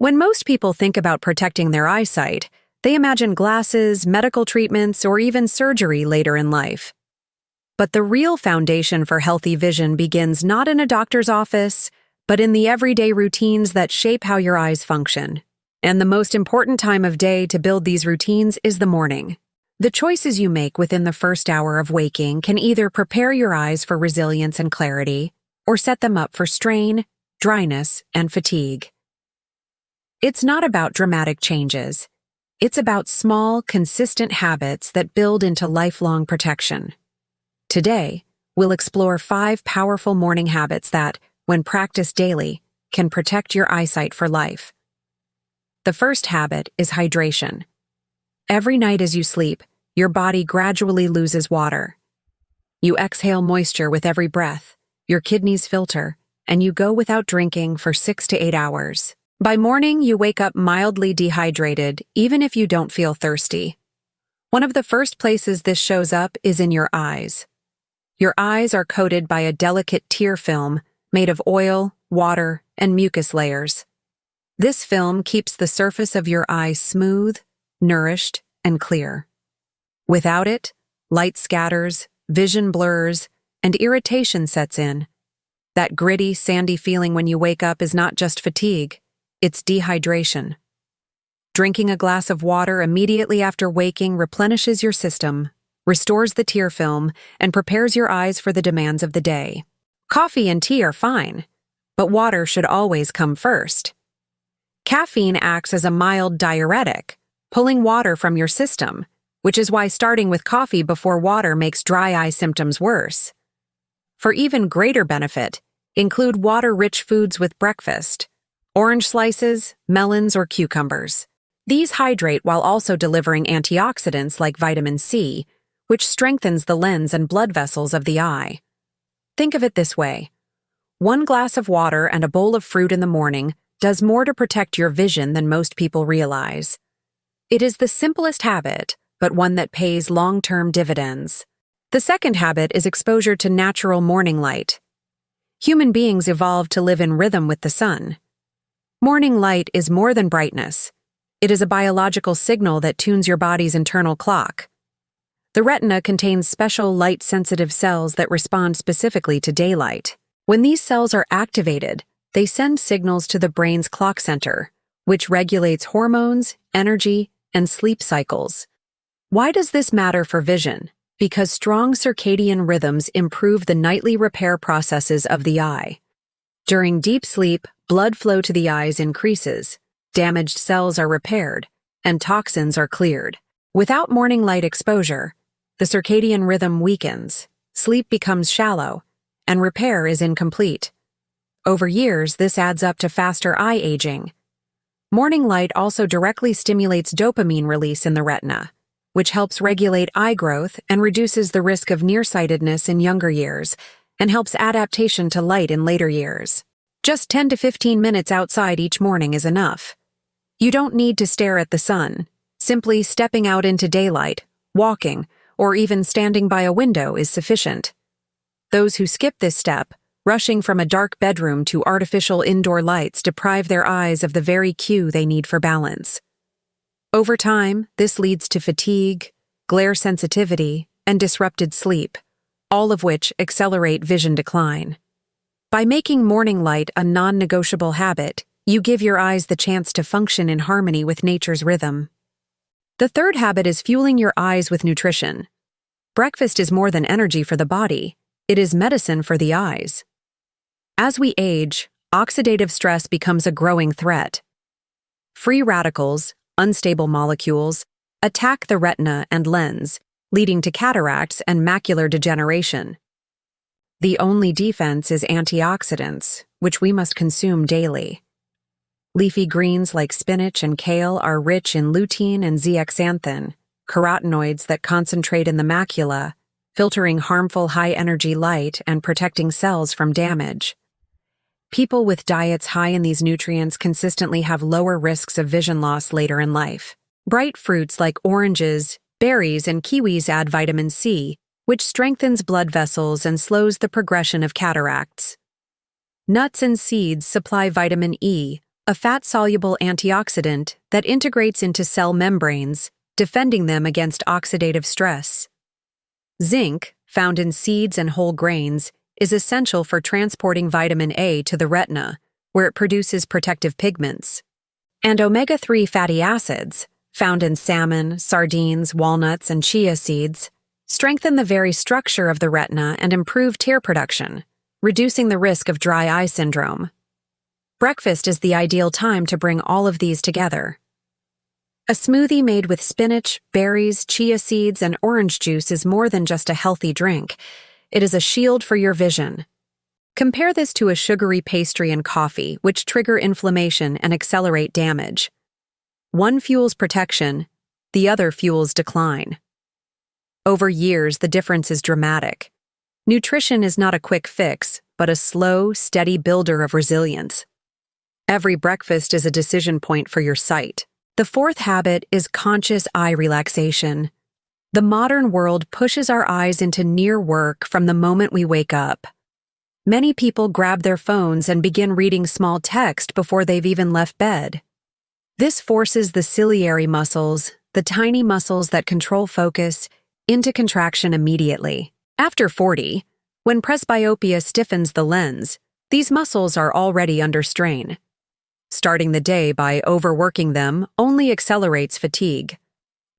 When most people think about protecting their eyesight, they imagine glasses, medical treatments, or even surgery later in life. But the real foundation for healthy vision begins not in a doctor's office, but in the everyday routines that shape how your eyes function. And the most important time of day to build these routines is the morning. The choices you make within the first hour of waking can either prepare your eyes for resilience and clarity, or set them up for strain, dryness, and fatigue. It's not about dramatic changes. It's about small, consistent habits that build into lifelong protection. Today, we'll explore 5 powerful morning habits that, when practiced daily, can protect your eyesight for life. The first habit is hydration. Every night as you sleep, your body gradually loses water. You exhale moisture with every breath, your kidneys filter, and you go without drinking for 6 to 8 hours. By morning, you wake up mildly dehydrated, even if you don't feel thirsty. One of the first places this shows up is in your eyes. Your eyes are coated by a delicate tear film made of oil, water, and mucus layers. This film keeps the surface of your eye smooth, nourished, and clear. Without it, light scatters, vision blurs, and irritation sets in. That gritty, sandy feeling when you wake up is not just fatigue, it's dehydration. Drinking a glass of water immediately after waking replenishes your system, restores the tear film, and prepares your eyes for the demands of the day. Coffee and tea are fine, but water should always come first. Caffeine acts as a mild diuretic, pulling water from your system, which is why starting with coffee before water makes dry eye symptoms worse. For even greater benefit, include water-rich foods with breakfast: orange slices, melons, or cucumbers. These hydrate while also delivering antioxidants like vitamin C, which strengthens the lens and blood vessels of the eye. Think of it this way: 1 glass of water and a bowl of fruit in the morning does more to protect your vision than most people realize. It is the simplest habit, but one that pays long-term dividends. The second habit is exposure to natural morning light. Human beings evolved to live in rhythm with the sun. Morning light is more than brightness. It is a biological signal that tunes your body's internal clock. The retina contains special light-sensitive cells that respond specifically to daylight. When these cells are activated, they send signals to the brain's clock center, which regulates hormones, energy, and sleep cycles. Why does this matter for vision? Because strong circadian rhythms improve the nightly repair processes of the eye. During deep sleep, blood flow to the eyes increases, damaged cells are repaired, and toxins are cleared. Without morning light exposure, the circadian rhythm weakens, sleep becomes shallow, and repair is incomplete. Over years, this adds up to faster eye aging. Morning light also directly stimulates dopamine release in the retina, which helps regulate eye growth and reduces the risk of nearsightedness in younger years, and helps adaptation to light in later years. Just 10 to 15 minutes outside each morning is enough. You don't need to stare at the sun. Simply stepping out into daylight, walking, or even standing by a window is sufficient. Those who skip this step, rushing from a dark bedroom to artificial indoor lights, deprive their eyes of the very cue they need for balance. Over time, this leads to fatigue, glare sensitivity, and disrupted sleep, all of which accelerate vision decline. By making morning light a non-negotiable habit, you give your eyes the chance to function in harmony with nature's rhythm. The third habit is fueling your eyes with nutrition. Breakfast is more than energy for the body, it is medicine for the eyes. As we age, oxidative stress becomes a growing threat. Free radicals, unstable molecules, attack the retina and lens, leading to cataracts and macular degeneration. The only defense is antioxidants, which we must consume daily. Leafy greens like spinach and kale are rich in lutein and zeaxanthin, carotenoids that concentrate in the macula, filtering harmful high-energy light and protecting cells from damage. People with diets high in these nutrients consistently have lower risks of vision loss later in life. Bright fruits like oranges, berries, and kiwis add vitamin C, which strengthens blood vessels and slows the progression of cataracts. Nuts and seeds supply vitamin E, a fat-soluble antioxidant that integrates into cell membranes, defending them against oxidative stress. Zinc, found in seeds and whole grains, is essential for transporting vitamin A to the retina, where it produces protective pigments. And omega-3 fatty acids, found in salmon, sardines, walnuts, and chia seeds, strengthen the very structure of the retina and improve tear production, reducing the risk of dry eye syndrome. Breakfast is the ideal time to bring all of these together. A smoothie made with spinach, berries, chia seeds, and orange juice is more than just a healthy drink. It is a shield for your vision. Compare this to a sugary pastry and coffee, which trigger inflammation and accelerate damage. One fuels protection, the other fuels decline. Over years, the difference is dramatic. Nutrition is not a quick fix, but a slow, steady builder of resilience. Every breakfast is a decision point for your sight. The fourth habit is conscious eye relaxation. The modern world pushes our eyes into near work from the moment we wake up. Many people grab their phones and begin reading small text before they've even left bed. This forces the ciliary muscles, the tiny muscles that control focus, into contraction immediately. After 40, when presbyopia stiffens the lens, these muscles are already under strain. Starting the day by overworking them only accelerates fatigue.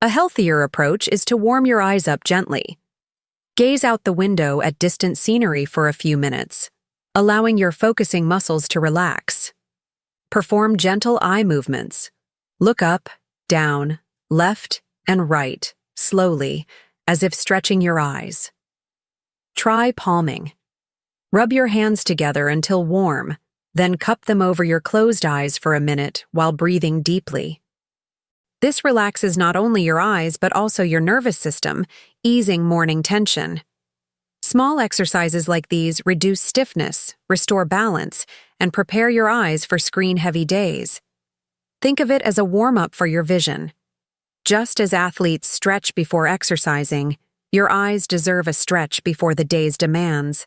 A healthier approach is to warm your eyes up gently. Gaze out the window at distant scenery for a few minutes, allowing your focusing muscles to relax. Perform gentle eye movements. Look up, down, left, and right, slowly, as if stretching your eyes. Try palming. Rub your hands together until warm, then cup them over your closed eyes for a minute while breathing deeply. This relaxes not only your eyes but also your nervous system, easing morning tension. Small exercises like these reduce stiffness, restore balance, and prepare your eyes for screen-heavy days. Think of it as a warm-up for your vision. Just as athletes stretch before exercising, your eyes deserve a stretch before the day's demands.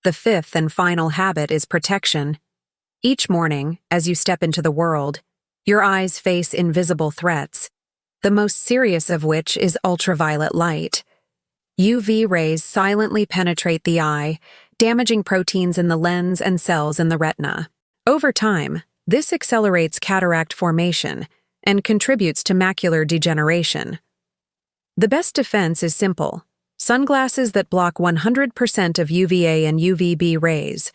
The fifth and final habit is protection. Each morning, as you step into the world, your eyes face invisible threats, the most serious of which is ultraviolet light. UV rays silently penetrate the eye, damaging proteins in the lens and cells in the retina. Over time, this accelerates cataract formation and contributes to macular degeneration. The best defense is simple: sunglasses that block 100% of UVA and UVB rays.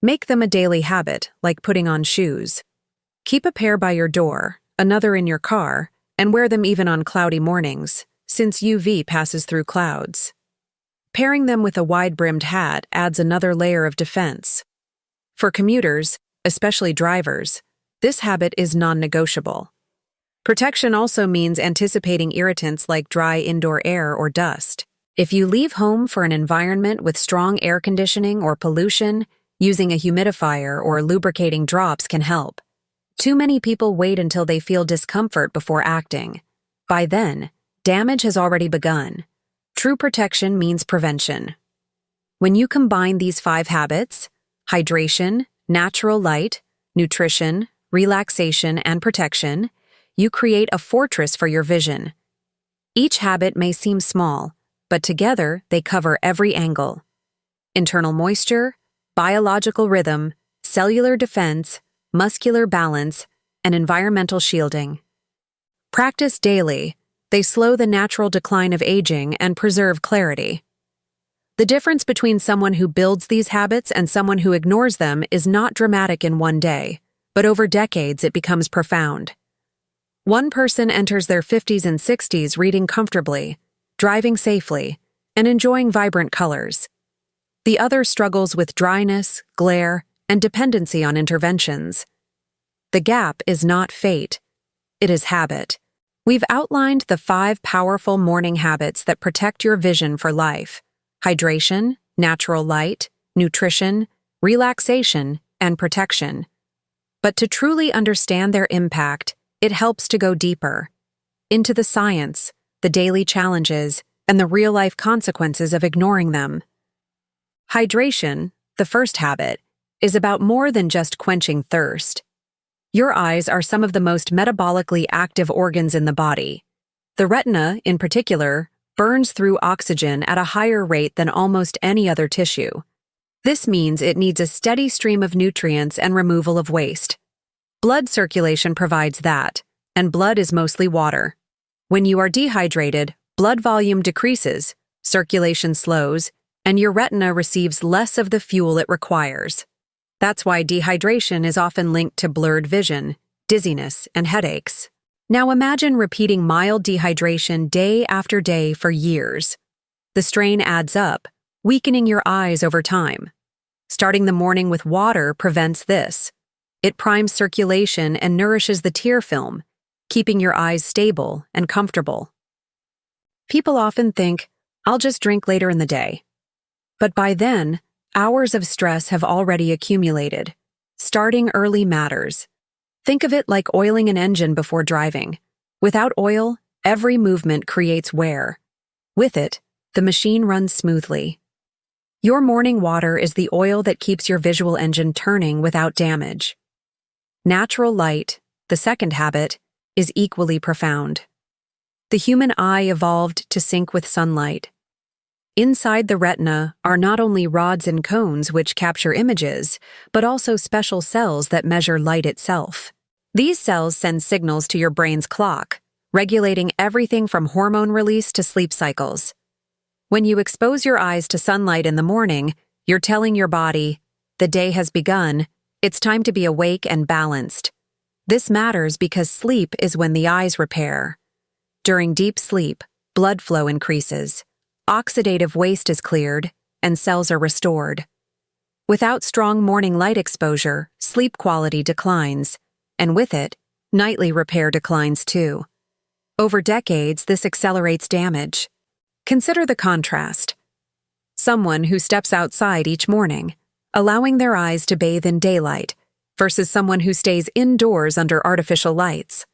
Make them a daily habit, like putting on shoes. Keep a pair by your door, another in your car, and wear them even on cloudy mornings, since UV passes through clouds. Pairing them with a wide-brimmed hat adds another layer of defense. For commuters, especially drivers, this habit is non-negotiable. Protection also means anticipating irritants like dry indoor air or dust. If you leave home for an environment with strong air conditioning or pollution, using a humidifier or lubricating drops can help. Too many people wait until they feel discomfort before acting. By then, damage has already begun. True protection means prevention. When you combine these 5 habits, hydration, natural light, nutrition, relaxation, and protection, you create a fortress for your vision. Each habit may seem small, but together they cover every angle: internal moisture, biological rhythm, cellular defense, muscular balance, and environmental shielding. Practice daily. They slow the natural decline of aging and preserve clarity. The difference between someone who builds these habits and someone who ignores them is not dramatic in one day, but over decades it becomes profound. One person enters their 50s and 60s reading comfortably, driving safely, and enjoying vibrant colors. The other struggles with dryness, glare, and dependency on interventions. The gap is not fate. It is habit. We've outlined the 5 powerful morning habits that protect your vision for life: hydration, natural light, nutrition, relaxation, and protection. But to truly understand their impact, it helps to go deeper into the science, the daily challenges, and the real-life consequences of ignoring them. Hydration, the first habit, is about more than just quenching thirst. Your eyes are some of the most metabolically active organs in the body. The retina, in particular, burns through oxygen at a higher rate than almost any other tissue. This means it needs a steady stream of nutrients and removal of waste. Blood circulation provides that, and blood is mostly water. When you are dehydrated, blood volume decreases, circulation slows, and your retina receives less of the fuel it requires. That's why dehydration is often linked to blurred vision, dizziness, and headaches. Now imagine repeating mild dehydration day after day for years. The strain adds up, weakening your eyes over time. Starting the morning with water prevents this. It primes circulation and nourishes the tear film, keeping your eyes stable and comfortable. People often think, I'll just drink later in the day. But by then, hours of stress have already accumulated. Starting early matters. Think of it like oiling an engine before driving. Without oil, every movement creates wear. With it, the machine runs smoothly. Your morning water is the oil that keeps your visual engine turning without damage. Natural light, the second habit, is equally profound. The human eye evolved to sync with sunlight. Inside the retina are not only rods and cones which capture images, but also special cells that measure light itself. These cells send signals to your brain's clock, regulating everything from hormone release to sleep cycles. When you expose your eyes to sunlight in the morning, you're telling your body, the day has begun, it's time to be awake and balanced. This matters because sleep is when the eyes repair. During deep sleep, blood flow increases, oxidative waste is cleared, and cells are restored. Without strong morning light exposure, sleep quality declines, and with it, nightly repair declines too. Over decades, this accelerates damage. Consider the contrast. Someone who steps outside each morning, allowing their eyes to bathe in daylight, versus someone who stays indoors under artificial lights.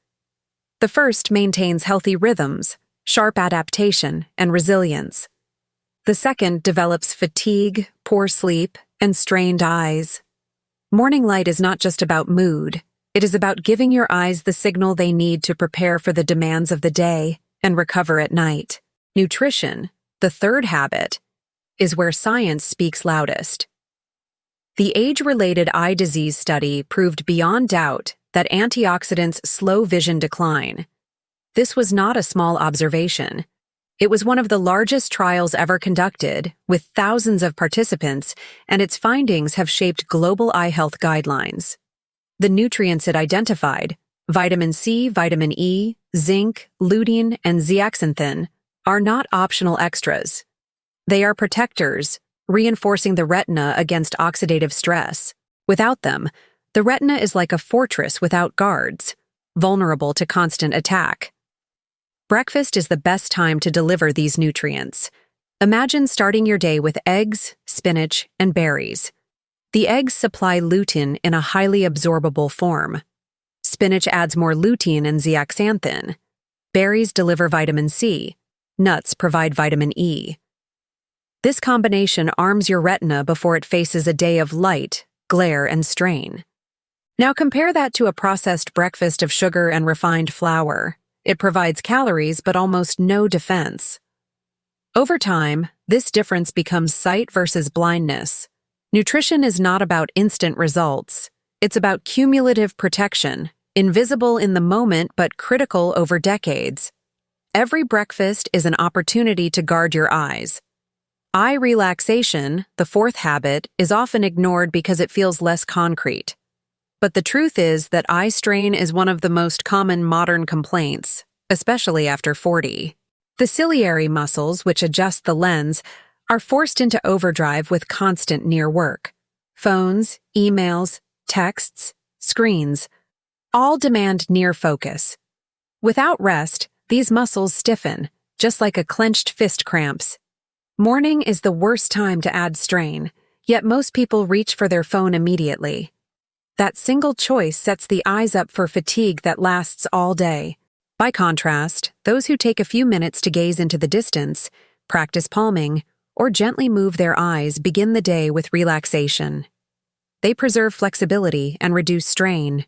The first maintains healthy rhythms, sharp adaptation, and resilience. The second develops fatigue, poor sleep, and strained eyes. Morning light is not just about mood. It is about giving your eyes the signal they need to prepare for the demands of the day and recover at night. Nutrition, the third habit, is where science speaks loudest. The age-related eye disease study proved beyond doubt that antioxidants slow vision decline. This was not a small observation. It was one of the largest trials ever conducted, with thousands of participants, and its findings have shaped global eye health guidelines. The nutrients it identified, vitamin C, vitamin E, zinc, lutein, and zeaxanthin, are not optional extras. They are protectors, reinforcing the retina against oxidative stress. Without them, the retina is like a fortress without guards, vulnerable to constant attack. Breakfast is the best time to deliver these nutrients. Imagine starting your day with eggs, spinach, and berries. The eggs supply lutein in a highly absorbable form. Spinach adds more lutein and zeaxanthin. Berries deliver vitamin C. Nuts provide vitamin E. This combination arms your retina before it faces a day of light, glare, and strain. Now compare that to a processed breakfast of sugar and refined flour. It provides calories but almost no defense. Over time, this difference becomes sight versus blindness. Nutrition is not about instant results. It's about cumulative protection, invisible in the moment but critical over decades. Every breakfast is an opportunity to guard your eyes. Eye relaxation, the fourth habit, is often ignored because it feels less concrete. But the truth is that eye strain is one of the most common modern complaints, especially after 40. The ciliary muscles, which adjust the lens, are forced into overdrive with constant near work. Phones, emails, texts, screens, all demand near focus. Without rest, these muscles stiffen, just like a clenched fist cramps. Morning is the worst time to add strain, yet most people reach for their phone immediately. That single choice sets the eyes up for fatigue that lasts all day. By contrast, those who take a few minutes to gaze into the distance, practice palming, or gently move their eyes begin the day with relaxation. They preserve flexibility and reduce strain.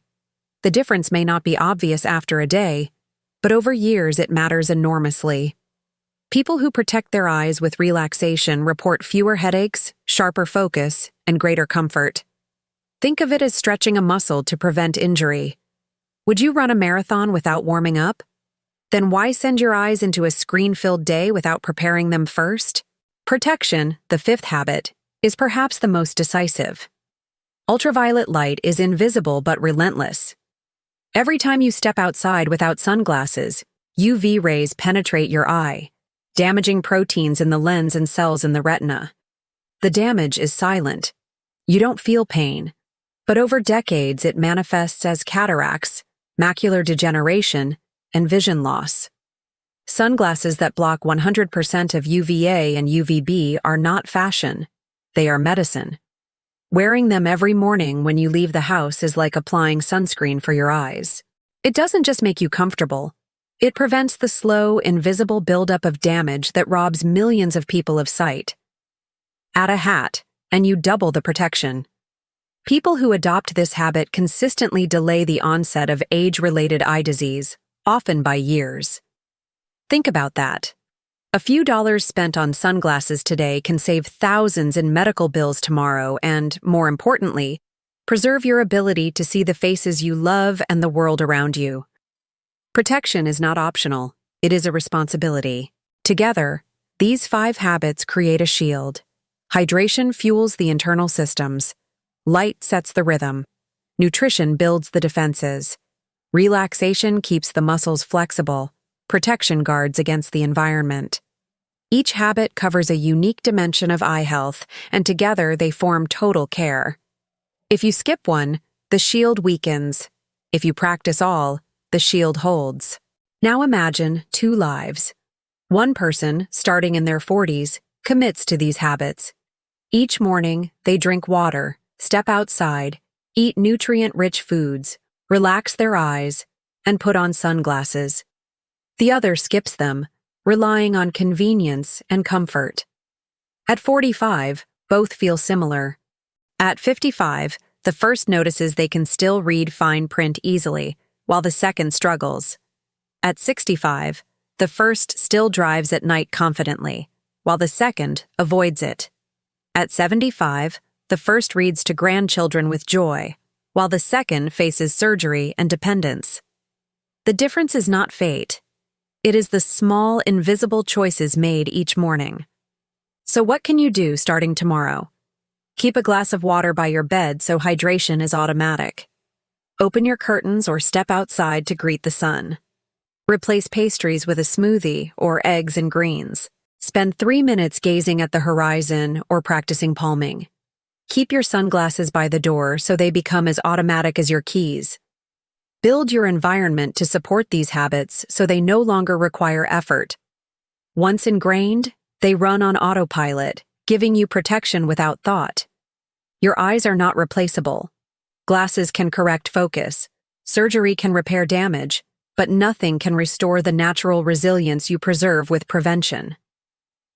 The difference may not be obvious after a day, but over years it matters enormously. People who protect their eyes with relaxation report fewer headaches, sharper focus, and greater comfort. Think of it as stretching a muscle to prevent injury. Would you run a marathon without warming up? Then why send your eyes into a screen-filled day without preparing them first? Protection, the fifth habit, is perhaps the most decisive. Ultraviolet light is invisible but relentless. Every time you step outside without sunglasses, UV rays penetrate your eye, damaging proteins in the lens and cells in the retina. The damage is silent. You don't feel pain, but over decades it manifests as cataracts, macular degeneration, and vision loss. Sunglasses that block 100% of UVA and UVB are not fashion. They are medicine. Wearing them every morning when you leave the house is like applying sunscreen for your eyes. It doesn't just make you comfortable. It prevents the slow, invisible buildup of damage that robs millions of people of sight. Add a hat, and you double the protection. People who adopt this habit consistently delay the onset of age-related eye disease, often by years. Think about that. A few dollars spent on sunglasses today can save thousands in medical bills tomorrow and, more importantly, preserve your ability to see the faces you love and the world around you. Protection is not optional, it is a responsibility. Together, these 5 habits create a shield. Hydration fuels the internal systems. Light sets the rhythm. Nutrition builds the defenses. Relaxation keeps the muscles flexible. Protection guards against the environment. Each habit covers a unique dimension of eye health, and together they form total care. If you skip one, the shield weakens. If you practice all, the shield holds. Now imagine 2 lives. One person, starting in their 40s, commits to these habits. Each morning, they drink water, step outside, eat nutrient-rich foods, relax their eyes, and put on sunglasses. The other skips them, relying on convenience and comfort. At 45, both feel similar. At 55, the first notices they can still read fine print easily, while the second struggles. At 65, the first still drives at night confidently, while the second avoids it. At 75, the first reads to grandchildren with joy, while the second faces surgery and dependence. The difference is not fate. It is the small, invisible choices made each morning. So what can you do starting tomorrow? Keep a glass of water by your bed so hydration is automatic. Open your curtains or step outside to greet the sun. Replace pastries with a smoothie or eggs and greens. Spend 3 minutes gazing at the horizon or practicing palming. Keep your sunglasses by the door so they become as automatic as your keys. Build your environment to support these habits so they no longer require effort. Once ingrained, they run on autopilot, giving you protection without thought. Your eyes are not replaceable. Glasses can correct focus. Surgery can repair damage, but nothing can restore the natural resilience you preserve with prevention.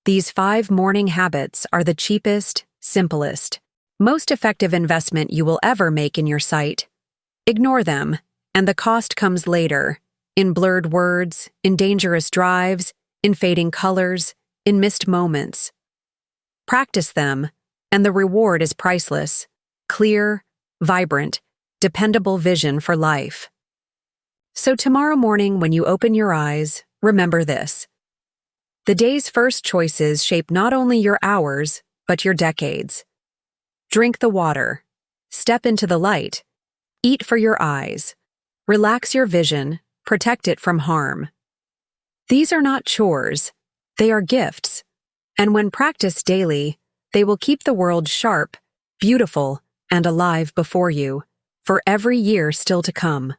These 5 morning habits are the cheapest, simplest, most effective investment you will ever make in your sight. Ignore them, and the cost comes later, in blurred words, in dangerous drives, in fading colors, in missed moments. Practice them, and the reward is priceless, clear, vibrant, dependable vision for life. So tomorrow morning when you open your eyes, remember this. The day's first choices shape not only your hours, but your decades. Drink the water, step into the light, eat for your eyes, relax your vision, protect it from harm. These are not chores, they are gifts, and when practiced daily, they will keep the world sharp, beautiful, and alive before you, for every year still to come.